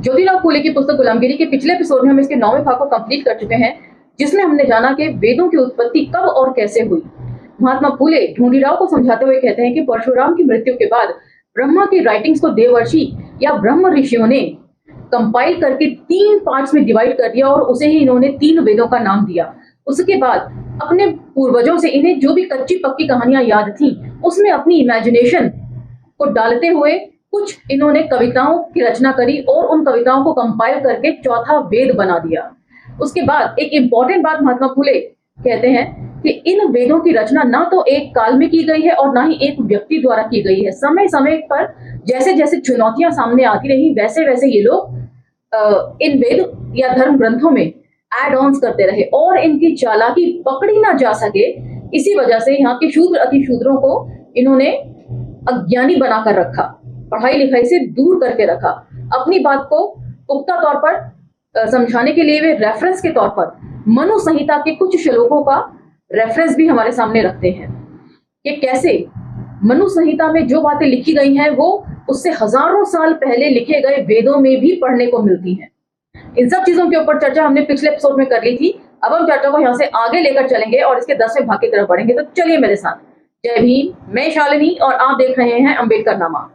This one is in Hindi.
ज्योतिराव फूले की पुस्तक गुलामगिरी के पिछले एपिसोड में हम इसके 9वें भाग को कंप्लीट कर चुके हैं, जिसमें हमने जाना कि वेदों की उत्पत्ति कब और कैसे हुई। महात्मा फूले ढूंढीराव को समझाते हुए कहते हैं कि परशुराम की मृत्यु के बाद ब्रह्मा की राइटिंग्स को देवर्षि या ब्रह्म ऋषियों ने कंपाइल करके 3 पार्ट्स में डिवाइड कर दिया और उसे ही इन्होंने 3 वेदों का नाम दिया। उसके बाद अपने पूर्वजों से इन्हें जो भी कच्ची पक्की कहानियां याद थी, उसमें अपनी इमेजिनेशन को डालते हुए कुछ इन्होंने कविताओं की रचना करी और उन कविताओं को कंपाइल करके चौथा वेद बना दिया। उसके बाद एक इंपॉर्टेंट बात महात्मा फूले कहते हैं कि इन वेदों की रचना ना तो एक काल में की गई है और ना ही एक व्यक्ति द्वारा की गई है। समय समय पर जैसे जैसे चुनौतियां सामने आती रही, वैसे वैसे ये लोग इन वेद या धर्म ग्रंथों में एड ऑन्स करते रहे और इनकी चालाकी पकड़ी ना जा सके। इसी वजह से यहाँ के शूद्र अति शूद्रों को इन्होंने अज्ञानी बनाकर रखा, पढ़ाई लिखाई से दूर करके रखा। अपनी बात को पुख्ता तौर पर समझाने के लिए वे रेफरेंस के तौर पर मनु संहिता के कुछ श्लोकों का रेफरेंस भी हमारे सामने रखते हैं कि कैसे मनु संहिता में जो बातें लिखी गई हैं वो उससे हजारों साल पहले लिखे गए वेदों में भी पढ़ने को मिलती हैं। इन सब चीजों के ऊपर चर्चा हमने पिछले एपिसोड में कर ली थी। अब हम चर्चा को यहाँ से आगे लेकर चलेंगे और इसके 10वें भाग की तरफ बढ़ेंगे। तो चलिए मेरे साथ। जय भीम, मैं शालिनी और आप देख रहे हैं अंबेडकर नामा।